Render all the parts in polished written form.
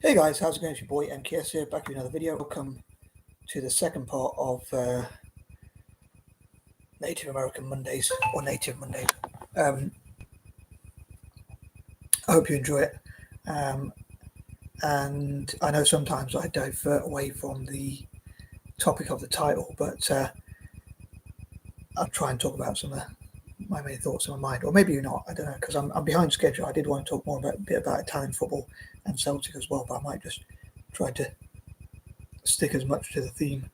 Hey guys, how's it going? It's your boy M.K.S here, back with another video. Welcome to the second part of Native American Mondays, or Native Mondays. I hope you enjoy it. And I know sometimes I divert away from the topic of the title, but I'll try and talk about some of my main thoughts in my mind, or maybe not, I don't know, because I'm behind schedule. I did want to talk more about a bit about Italian football and Celtic as well, but I might just try to stick as much to the theme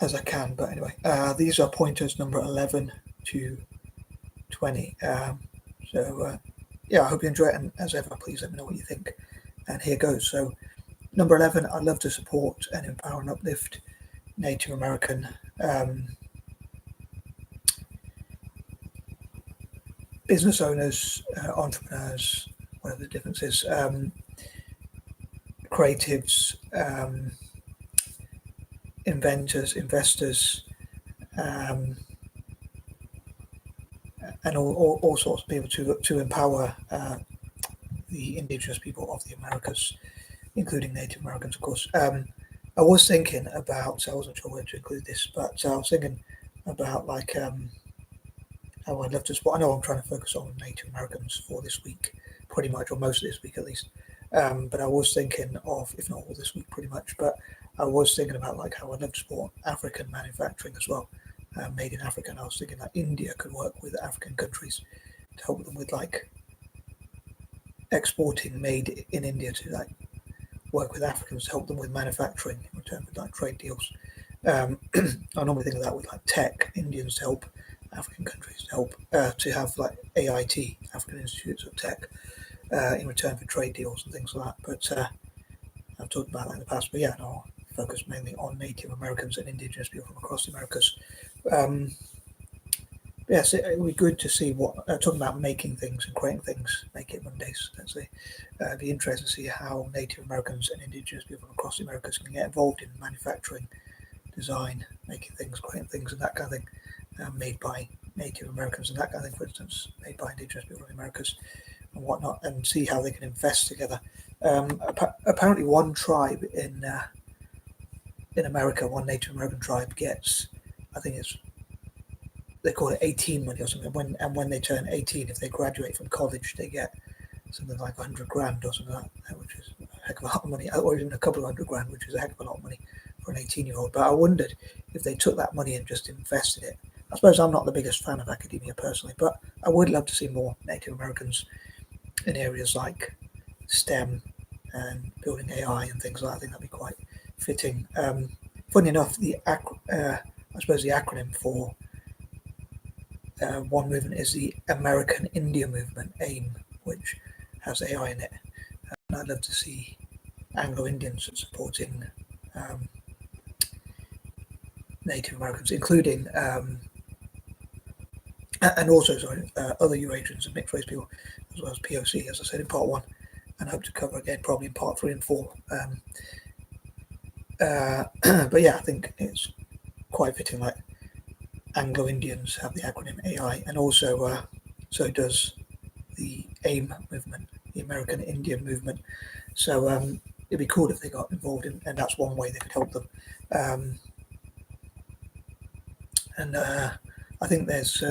as I can. But anyway, these are pointers number 11 to 20. Yeah, I hope you enjoy it, and as ever, please let me know what you think. And here goes. So, number 11, I'd love to support and empower and uplift Native American business owners, entrepreneurs, whatever the difference is, creatives, inventors, investors, and all sorts of people to empower the indigenous people of the Americas, including Native Americans, of course. I was thinking about, I wasn't sure where to include this, but I was thinking about how I'd love to support. I know I'm trying to focus on Native Americans for this week, pretty much, or most of this week at least. But I was thinking of, if not all this week, pretty much, but I was thinking about how I'd love to support African manufacturing as well, made in Africa. And I was thinking that India could work with African countries to help them with exporting made in India to work with Africans to help them with manufacturing in return for trade deals. I normally think of that with tech, Indians to help African countries to help to have AIT, African Institutes of Tech, in return for trade deals and things like that. But I've talked about that in the past. But yeah, no, I'll focus mainly on Native Americans and indigenous people from across the Americas. Yes, it would be good to see what talking about making things and creating things. Make it Mondays. Let's say it'd be interesting to see how Native Americans and indigenous people from across the Americas can get involved in manufacturing, design, making things, creating things, and that kind of thing, made by Native Americans and that kind of thing. For instance, made by indigenous people from the Americas and whatnot, and see how they can invest together. Apparently, one tribe in America, one Native American tribe gets, I think they call it 18 money or something. When they turn 18, if they graduate from college, they get something like 100 grand or something like that, which is a heck of a lot of money, or even a couple of hundred grand, which is a heck of a lot of money for an 18-year-old. But I wondered if they took that money and just invested it. I suppose I'm not the biggest fan of academia personally, but I would love to see more Native Americans in areas like STEM and building AI and things like that. I think that'd be quite fitting. Funny enough, I suppose the acronym for one movement is the American India Movement, AIM, which has AI in it. And I'd love to see Anglo-Indians supporting Native Americans, including and also other Eurasians and mixed race people, as well as POC, as I said in part 1, and I hope to cover again probably in part 3 and 4. But yeah, I think it's quite fitting. Anglo-Indians have the acronym AI, and also so does the AIM movement, the American Indian Movement. So it'd be cool if they got involved in, and that's one way they could help them. And I think there's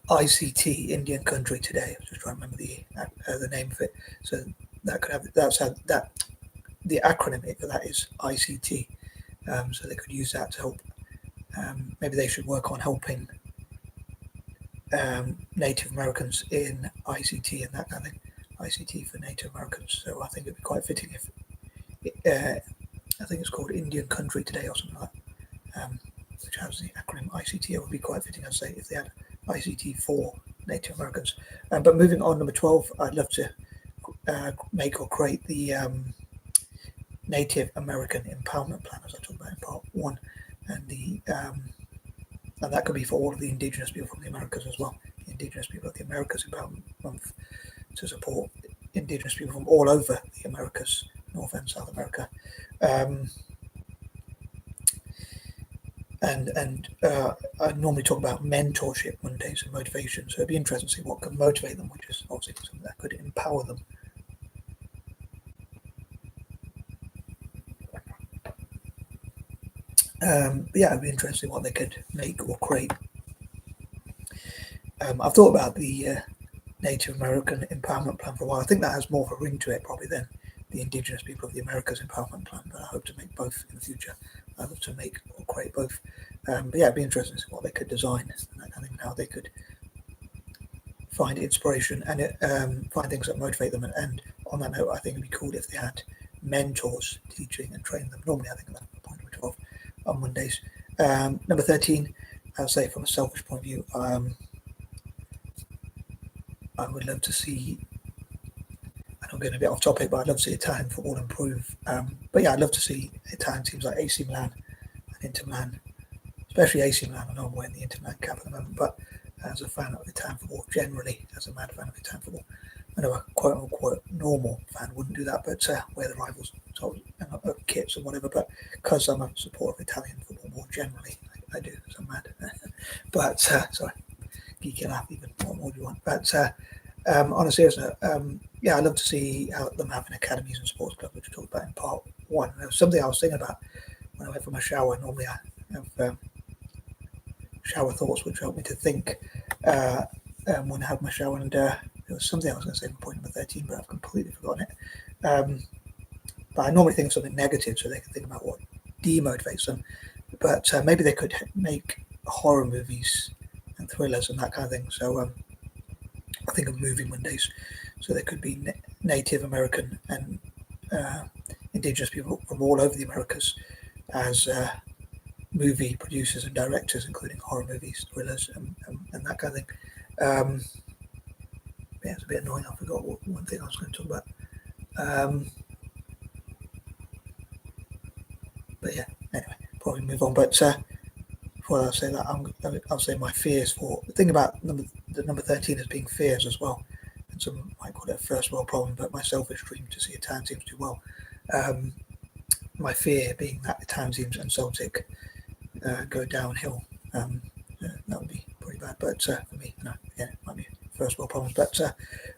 ICT, Indian Country Today. I was just trying to remember the name of it. So that could have the acronym for that is ICT. So they could use that to help. Maybe they should work on helping Native Americans in ICT and that kind of thing. ICT for Native Americans. So I think it'd be quite fitting if I think it's called Indian Country Today or something like that, which has the acronym ICT. It would be quite fitting, I'd say, if they had ICT for Native Americans. But moving on, number 12, I'd love to make or create the Native American Empowerment Plan, as I talked about in part 1, and and that could be for all of the indigenous people from the Americas as well. The Indigenous People of the Americas Empowerment Month to support indigenous people from all over the Americas, North and South America. I normally talk about mentorship Mondays and motivation. So it'd be interesting to see what can motivate them, which is obviously something that could empower them. But yeah, it'd be interesting what they could make or create. I've thought about the Native American Empowerment Plan for a while. I think that has more of a ring to it probably than the Indigenous People of the Americas Empowerment Plan, but I hope to make both in the future. I hope to make or create both. But yeah, it'd be interesting to see what they could design and that kind of thing, how they could find inspiration and find things that motivate them. And on that note, I think it'd be cool if they had mentors teaching and training them. Normally, I think that's the point of 12 on Mondays. Number 13, I'll say from a selfish point of view, I would love to see, and I'm getting a bit off topic, but I'd love to see Italian football improve. But yeah, I'd love to see Italian teams like AC Milan and Inter Milan, especially AC Milan. I know I'm wearing the Inter Milan cap at the moment, but as a fan of Italian football generally, as a mad fan of Italian football, I know a quote unquote normal fan wouldn't do that, but wear the rivals' kits or whatever. But because I'm a supporter of Italian football more generally, I do, because I'm mad. But sorry, geeking out even. What more do you want? But on a serious note, yeah, I'd love to see them having academies and sports clubs, which we talked about in part one. It was something I was thinking about when I went for my shower. Normally, I have shower thoughts which help me to think when I have my shower. And there was something I was going to say for point number 13, but I've completely forgotten it. But I normally think of something negative, so they can think about what demotivates them. But maybe they could make horror movies and thrillers and that kind of thing. So I think of movie Mondays. So there could be Native American and Indigenous people from all over the Americas as movie producers and directors, including horror movies, thrillers, and that kind of thing. Yeah, it's a bit annoying. I forgot one thing I was going to talk about. But yeah, anyway, probably move on. But before I say that, I'll say my fears for the thing about number 13 as being fears as well. And some might call it a first world problem, but my selfish dream to see Italian teams do well. My fear being that Italian teams and Celtic go downhill. That would be pretty bad. But for me, no, again, it might be first world problems. But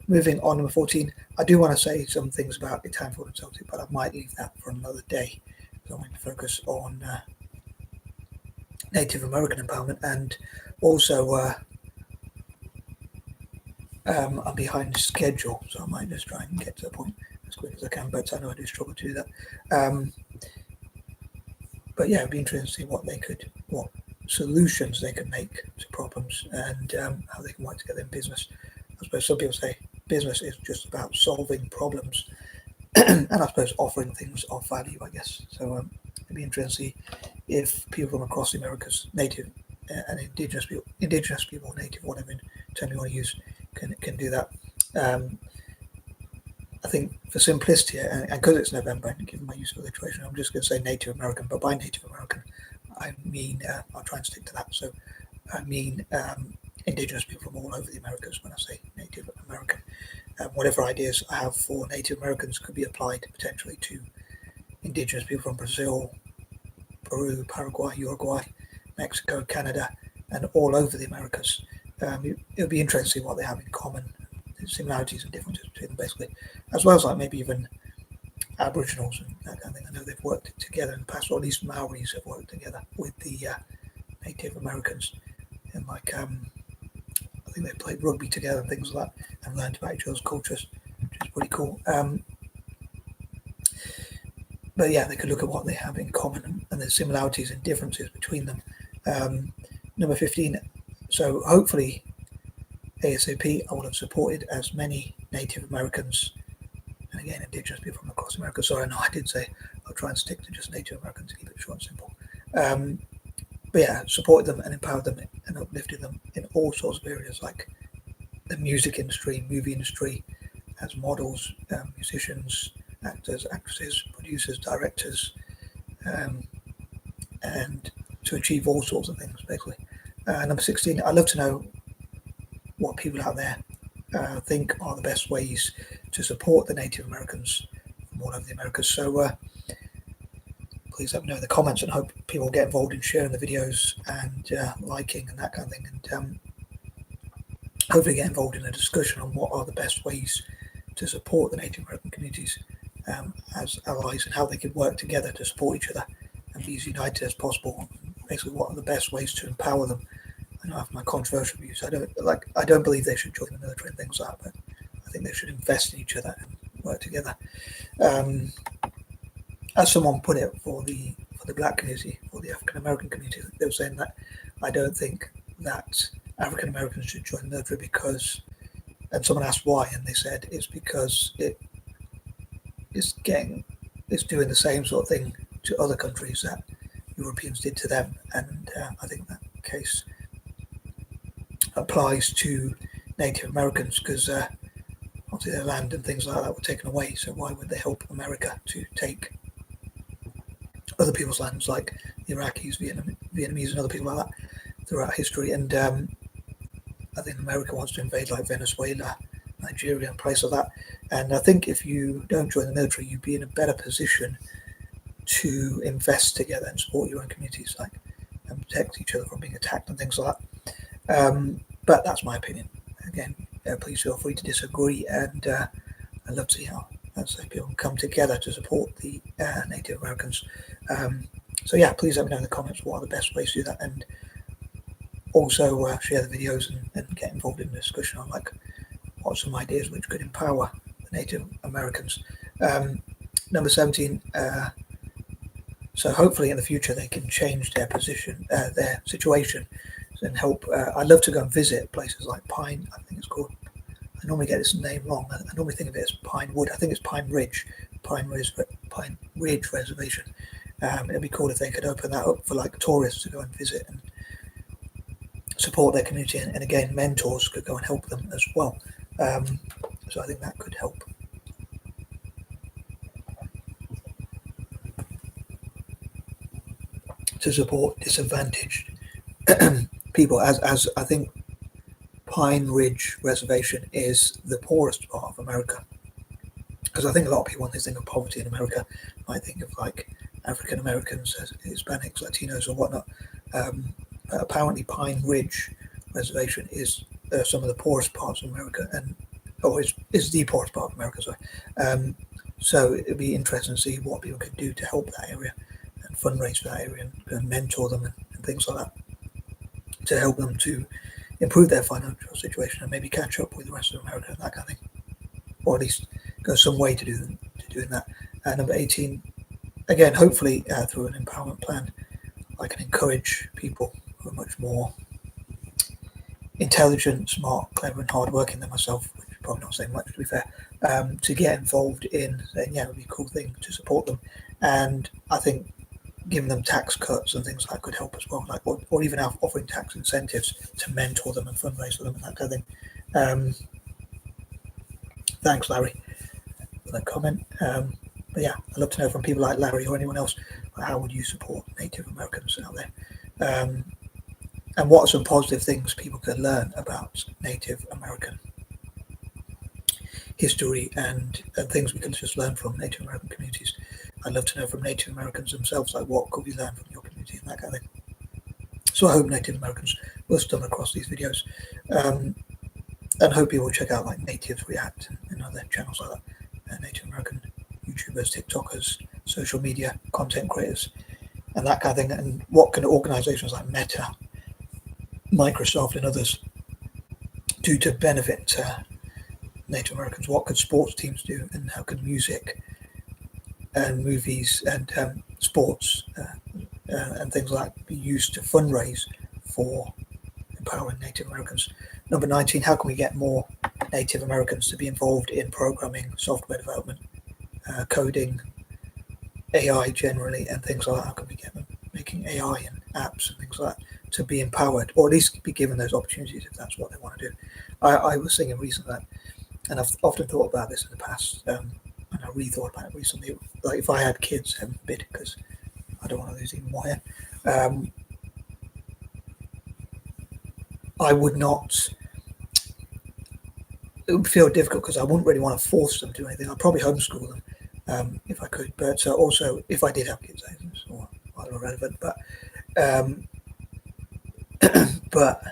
moving on, number 14, I do want to say some things about Italian football and Celtic, but I might leave that for another day. So I'm going to focus on Native American empowerment, and also I'm behind schedule, so I might just try and get to the point as quick as I can, but I know I do struggle to do that. But yeah, it'd be interesting to see what solutions they could make to problems, and how they can work together in business. I suppose some people say business is just about solving problems, and I suppose offering things of value, I guess. So it'd be interesting to see if people from across the Americas, native and indigenous people, native, whatever term you want to use, can do that. I think for simplicity, and because it's November, and given my use of alliteration, I'm just going to say Native American. But by Native American, I mean I'll try and stick to that. So I mean indigenous people from all over the Americas when I say Native American. Whatever ideas I have for Native Americans could be applied potentially to indigenous people from Brazil, Peru, Paraguay, Uruguay, Mexico, Canada, and all over the Americas. It'll be interesting to see what they have in common, similarities and differences between them, basically, as well as like maybe even Aboriginals and that kind of thing. I know they've worked together in the past, or at least Maoris have worked together with the Native Americans, and like I think they played rugby together and things like that, and learned about each other's cultures, which is pretty cool. But yeah, they could look at what they have in common and the similarities and differences between them. Number 15. So hopefully, ASAP, I will have supported as many Native Americans, and again, indigenous people from across America. Sorry, no, I did say I'll try and stick to just Native Americans to keep it short and simple. But yeah, supported them and empowered them and uplifted them in all sorts of areas, like the music industry, movie industry, as models, musicians, actors, actresses, producers, directors, and to achieve all sorts of things, basically. Number 16, I'd love to know what people out there think are the best ways to support the Native Americans from all over the Americas. So please let me know in the comments, and hope people get involved in sharing the videos and liking and that kind of thing, and hopefully get involved in a discussion on what are the best ways to support the Native American communities as allies, and how they could work together to support each other and be as united as possible. Basically, what are the best ways to empower them? I know I have my controversial views. I don't believe they should join the military and things like that, but I think they should invest in each other and work together. As someone put it for the black community, for the African American community, they were saying that I don't think that African Americans should join the military because, and someone asked why, and they said it's because it's doing the same sort of thing to other countries that Europeans did to them, and I think that case applies to Native Americans because obviously their land and things like that were taken away. So why would they help America to take other people's lands, like the Iraqis, Vietnamese, and other people like that throughout history? And I think America wants to invade like Venezuela, Nigeria, and places like that. And I think if you don't join the military, you'd be in a better position to invest together and support your own communities, like, and protect each other from being attacked and things like that. But that's my opinion. Again, please feel free to disagree, and I'd love to see how people come together to support the Native Americans. So yeah, please let me know in the comments what are the best ways to do that, and also share the videos and get involved in the discussion on like what are some ideas which could empower the Native Americans. Number 17. So hopefully in the future they can change their position, their situation, and help. I'd love to go and visit places like Pine, I think it's called. I normally get this name wrong. I normally think of it as Pine Wood. I think it's Pine Ridge Reservation. It'd be cool if they could open that up for like tourists to go and visit and support their community, and again, mentors could go and help them as well. So I think that could help. To support disadvantaged people, as I think Pine Ridge Reservation is the poorest part of America, because I think a lot of people, when they think of poverty in America, might think of like African Americans, Hispanics, Latinos, or whatnot. Apparently, Pine Ridge Reservation is some of the poorest parts of America, is the poorest part of America. Sorry. So it'd be interesting to see what people could do to help that area and fundraise for that area and mentor them and things like that, to help them to improve their financial situation and maybe catch up with the rest of America and that kind of thing, or at least go some way to doing that. Number 18, again, hopefully through an empowerment plan, I can encourage people who are much more intelligent, smart, clever, and hardworking than myself, which is probably not saying much to be fair, to get involved in saying, yeah, it would be a cool thing to support them. And I think giving them tax cuts and things like that could help as well, like or even offering tax incentives to mentor them and fundraise for them and that kind of thing. Thanks, Larry, for that comment. But yeah, I'd love to know from people like Larry or anyone else, how would you support Native Americans out there? And what are some positive things people could learn about Native American history and things we can just learn from Native American communities? I'd love to know from Native Americans themselves, like what could we learn from your community and that kind of thing. So I hope Native Americans will stumble across these videos, and hope people will check out like Natives React and other channels like that, Native American YouTubers, TikTokers, social media content creators, and that kind of thing. And what can organizations like Meta, Microsoft, and others do to benefit Native Americans? What could sports teams do, and how can music and movies and sports and things like that be used to fundraise for empowering Native Americans? Number 19, how can we get more Native Americans to be involved in programming, software development, coding, AI generally, and things like that? How can we get them making AI and apps and things like that to be empowered, or at least be given those opportunities if that's what they want to do? I was thinking recently that, and I've often thought about this in the past, and I really thought about it recently, like if I had kids, heaven forbid, because I don't want to lose even more here, I would not, it would feel difficult because I wouldn't really want to force them to do anything. I'd probably homeschool them, if I could. But also, if I did have kids, it's all irrelevant. But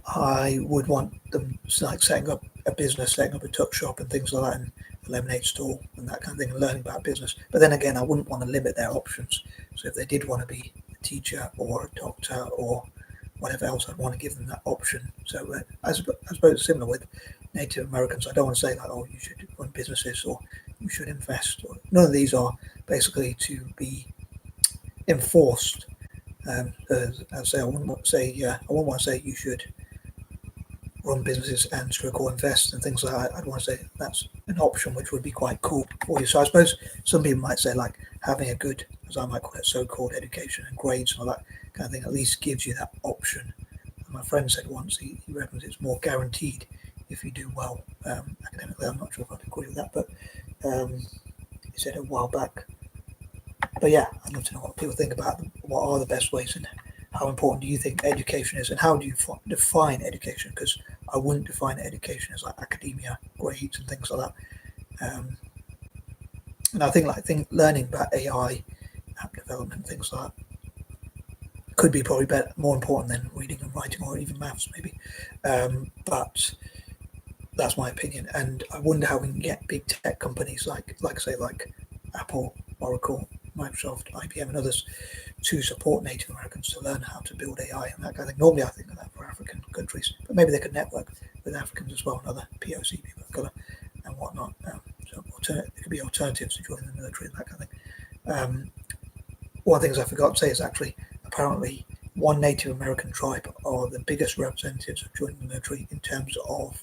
I would want them like setting up a business, setting up a tuck shop and things like that, and a lemonade stall and that kind of thing, and learning about business. But then again, I wouldn't want to limit their options. So if they did want to be a teacher or a doctor or whatever else, I'd want to give them that option. So I suppose it's similar with Native Americans. I don't want to say like, oh, you should run businesses or you should invest. Or, none of these are basically to be enforced. I say I wouldn't want to say you should run businesses and stroke or invest and things like that. I'd want to say that's an option which would be quite cool for you. So I suppose some people might say like having a good, as I might call it, so-called education and grades and all that kind of thing at least gives you that option. And my friend said once he reckons it's more guaranteed if you do well academically. I'm not sure if I'd agree with that, but he said a while back. But yeah, I'd love to know what people think about what are the best ways and how important do you think education is and how do you define education? Because I wouldn't define education as like academia, grades, and things like that. And I think learning about AI, app development, things like that could be probably more important than reading and writing or even maths maybe. But that's my opinion. And I wonder how we can get big tech companies like Apple, Oracle, Microsoft, IBM, and others to support Native Americans to learn how to build AI and that kind of thing. Normally, I think of that for African countries, but maybe they could network with Africans as well and other POC people of colour and whatnot. So there could be alternatives to joining the military and that kind of thing. One of the things I forgot to say is actually apparently one Native American tribe are the biggest representatives of joining the military in terms of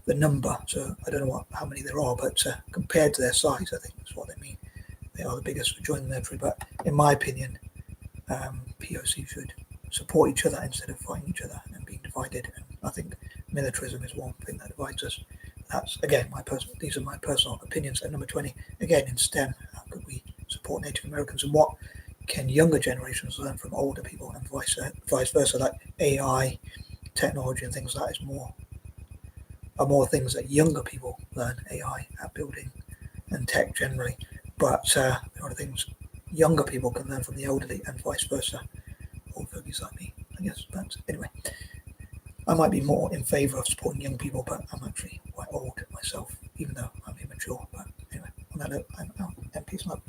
the number. So I don't know how many there are, but compared to their size, I think that's what they mean. They are the biggest for joining the military. But in my opinion, POC should support each other instead of fighting each other and being divided. And I think militarism is one thing that divides us. That's again these are my personal opinions. And number 20, again in STEM, how could we support Native Americans and what can younger generations learn from older people and vice versa? Like AI, technology, and things like that are more things that younger people learn. AI, app building, and tech generally. But there are things younger people can learn from the elderly and vice versa. Old fogies like me, I guess. But anyway, I might be more in favour of supporting young people, but I'm actually quite old myself, even though I'm immature. But anyway, on that note, I'm out. And peace and love.